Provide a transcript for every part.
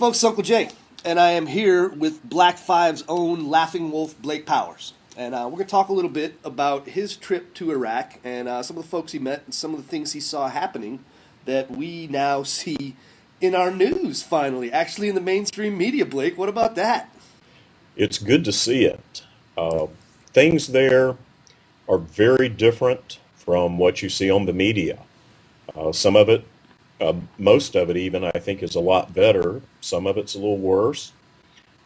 folks, Uncle Jay, and I am here with Black Five's own Laughing Wolf, Blake Powers. And we're going to talk a little bit about his trip to Iraq and some of the folks he met and some of the things he saw happening that we now see in our news, finally. Actually, in the mainstream media, Blake. What about that? It's good to see it. Things there are very different from what you see on the media. Some of it, most of it even, I think is a lot better. Some of it's a little worse.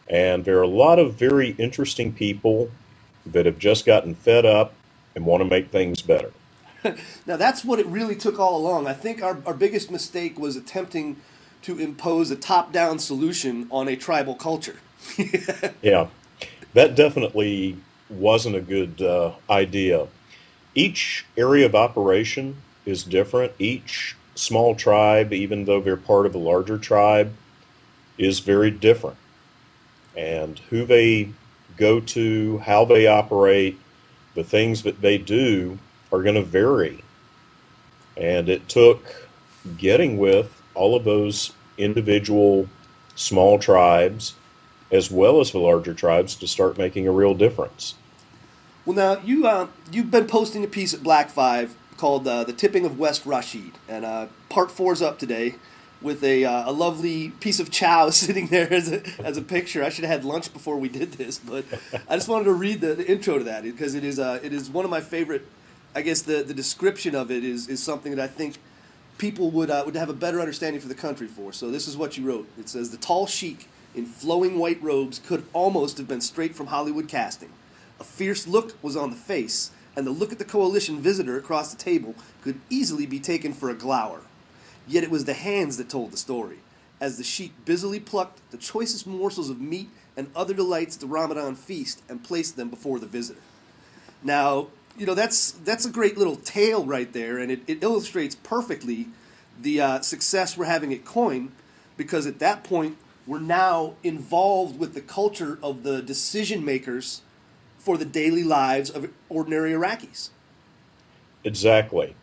And there are a lot of very interesting people that have just gotten fed up and want to make things better. Now, that's what it really took all along. I think our biggest mistake was attempting to impose a top-down solution on a tribal culture. Yeah, that definitely wasn't a good idea. Each area of operation is different. Each small tribe, even though they're part of a larger tribe, is very different. And who they go to, how they operate, the things that they do are going to vary. And it took getting with all of those individual small tribes as well as the larger tribes to start making a real difference. Well, now, you've been posting a piece at Black Five called The Tipping of West Rasheed, and part four's up today with a lovely piece of chow sitting there as a picture. I should have had lunch before we did this, but I just wanted to read the intro to that because it is one of my favorite. I guess the description of it is something that I think people would have a better understanding for the country for. So this is what you wrote. It says, "The tall sheik in flowing white robes could almost have been straight from Hollywood casting. A fierce look was on the face, and the look at the coalition visitor across the table could easily be taken for a glower. Yet it was the hands that told the story, as the sheik busily plucked the choicest morsels of meat and other delights of the Ramadan feast and placed them before the visitor." Now, that's a great little tale right there, and it illustrates perfectly the success we're having at Coin, because at that point, we're now involved with the culture of the decision makers for the daily lives of ordinary Iraqis. Exactly.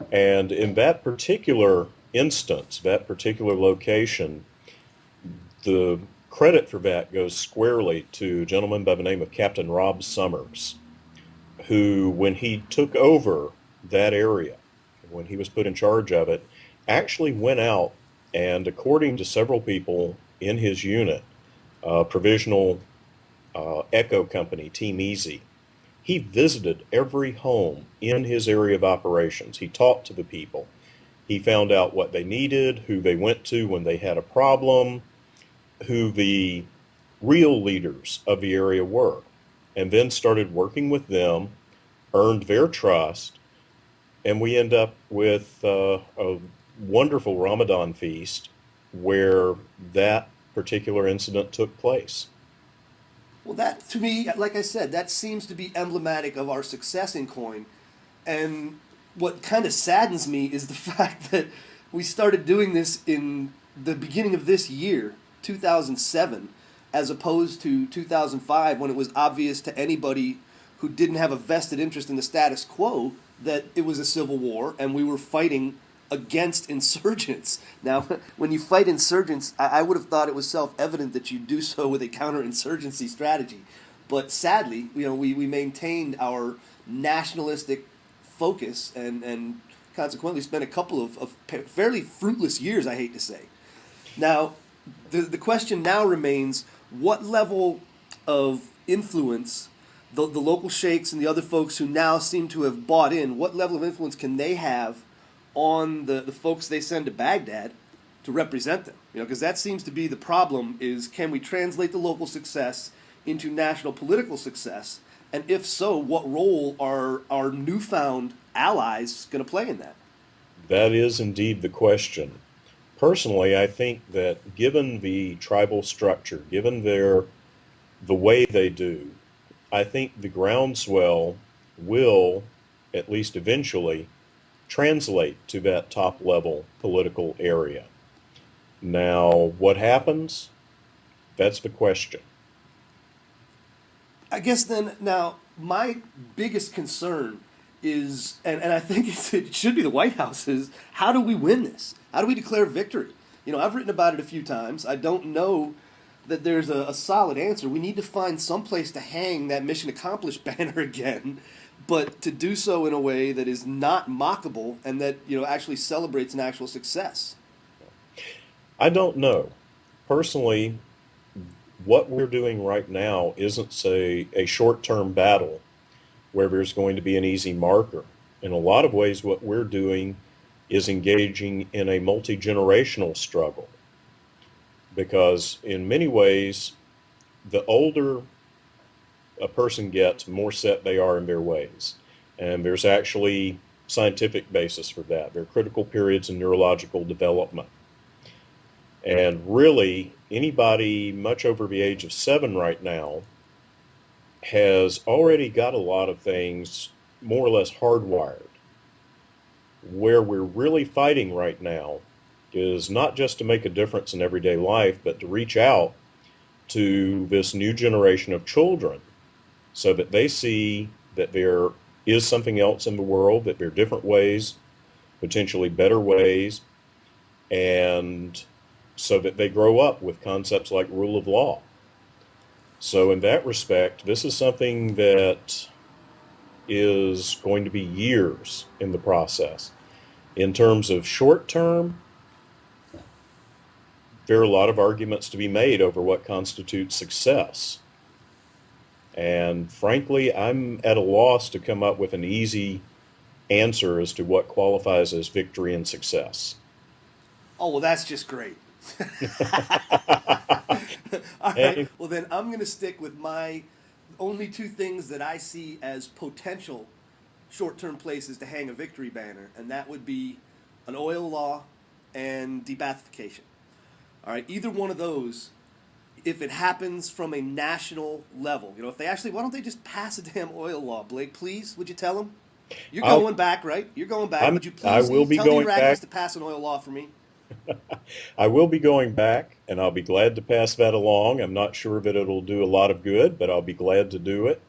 And in that particular instance, that particular location, the credit for that goes squarely to a gentleman by the name of Captain Rob Summers, who, when he took over that area, when he was put in charge of it, actually went out and, according to several people in his unit, Provisional Echo Company, Team Easy, he visited every home in his area of operations. He talked to the people. He found out what they needed, who they went to when they had a problem, who the real leaders of the area were, and then started working with them, earned their trust, and we end up with a wonderful Ramadan feast where that particular incident took place. Well, that, to me, like I said, that seems to be emblematic of our success in Coin. And what kind of saddens me is the fact that we started doing this in the beginning of this year, 2007, as opposed to 2005, when it was obvious to anybody who didn't have a vested interest in the status quo that it was a civil war and we were fighting against insurgents. Now, when you fight insurgents, I would have thought it was self-evident that you do so with a counterinsurgency strategy. But sadly, we maintained our nationalistic focus and consequently spent a couple of fairly fruitless years, I hate to say. Now, the question now remains, what level of influence the local sheikhs and the other folks who now seem to have bought in, what level of influence can they have on the folks they send to Baghdad to represent them? Because that seems to be the problem, is can we translate the local success into national political success? And if so, what role are our newfound allies going to play in that? That is indeed the question. Personally, I think that given the tribal structure, given the way they do, I think the groundswell will, at least eventually, translate to that top level political area. Now, what happens? That's the question. I guess then, now, my biggest concern is, and I think it should be the White House, is how do we win this? How do we declare victory? I've written about it a few times. I don't know that there's a solid answer. We need to find some place to hang that mission accomplished banner again, but to do so in a way that is not mockable and that actually celebrates an actual success. I don't know. Personally, what we're doing right now isn't, say, a short term battle where there's going to be an easy marker. In a lot of ways, what we're doing is engaging in a multi generational struggle because, in many ways, the older a person gets, the more set they are in their ways. And there's actually scientific basis for that. There are critical periods in neurological development. And really, anybody much over the age of 7 right now has already got a lot of things more or less hardwired. Where we're really fighting right now is not just to make a difference in everyday life, but to reach out to this new generation of children so that they see that there is something else in the world, that there are different ways, potentially better ways, and so that they grow up with concepts like rule of law. So, in that respect, this is something that is going to be years in the process. In terms of short term, there are a lot of arguments to be made over what constitutes success. And frankly, I'm at a loss to come up with an easy answer as to what qualifies as victory and success. Oh, well, that's just great. All right. And Well, then I'm going to stick with my only two things that I see as potential short term places to hang a victory banner, and that would be an oil law and debathification. All right. Either one of those, if it happens from a national level, if they actually, why don't they just pass a damn oil law, Blake? Please, would you tell them? You're I'll, going back, right? You're going back. I'm, Would you I please will be tell the going Iraqis back. to pass an oil law for me? I will be going back, and I'll be glad to pass that along. I'm not sure that it'll do a lot of good, but I'll be glad to do it.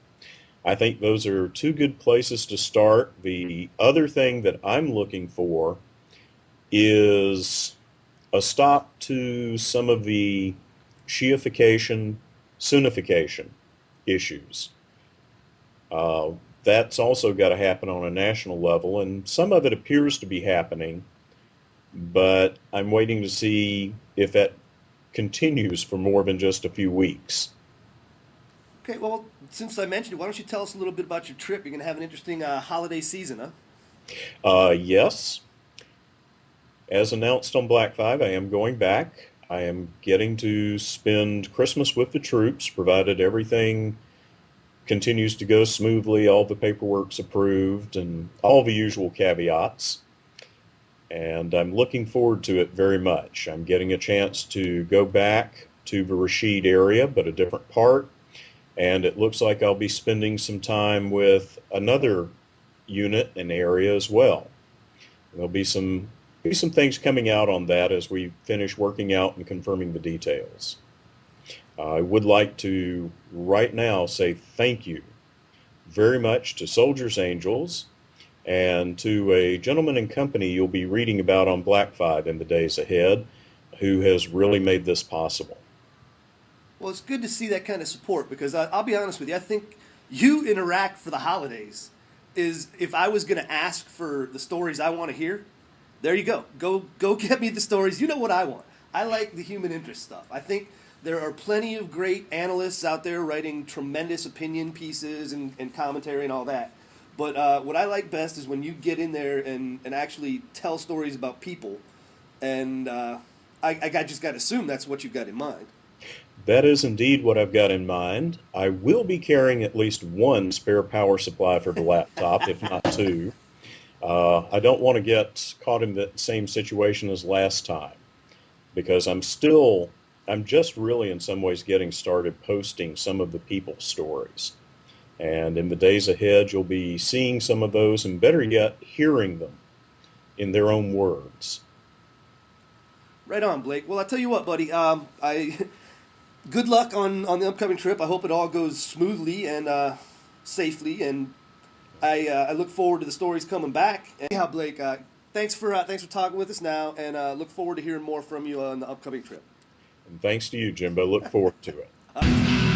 I think those are two good places to start. The other thing that I'm looking for is a stop to some of the Shiification, Sunnification issues. Uh, that's also got to happen on a national level, and some of it appears to be happening, but I'm waiting to see if that continues for more than just a few weeks. Okay, well, since I mentioned it, why don't you tell us a little bit about your trip? You're going to have an interesting holiday season, huh? Yes, as announced on Black 5, I am going back. I am getting to spend Christmas with the troops, provided everything continues to go smoothly, all the paperwork's approved, and all the usual caveats. And I'm looking forward to it very much. I'm getting a chance to go back to the Rasheed area, but a different part. And it looks like I'll be spending some time with another unit and area as well. There'll be some things coming out on that as we finish working out and confirming the details. I would like to right now say thank you very much to Soldiers Angels and to a gentleman and company you'll be reading about on Black 5 in the days ahead who has really made this possible. Well, it's good to see that kind of support because I'll be honest with you. I think you in Iraq for the holidays is if I was going to ask for the stories I want to hear, there you go. Go get me the stories. You know what I want. I like the human interest stuff. I think there are plenty of great analysts out there writing tremendous opinion pieces and commentary and all that. But what I like best is when you get in there and actually tell stories about people. And I just got to assume that's what you've got in mind. That is indeed what I've got in mind. I will be carrying at least one spare power supply for the laptop, if not two. I don't want to get caught in the same situation as last time because I'm just really in some ways getting started posting some of the people's stories. And in the days ahead, you'll be seeing some of those and better yet, hearing them in their own words. Right on, Blake. Well, I tell you what, buddy. I good luck on the upcoming trip. I hope it all goes smoothly and safely. And I look forward to the stories coming back. Anyhow, Blake, thanks for talking with us now, and look forward to hearing more from you on the upcoming trip. And thanks to you, Jimbo. Look forward to it.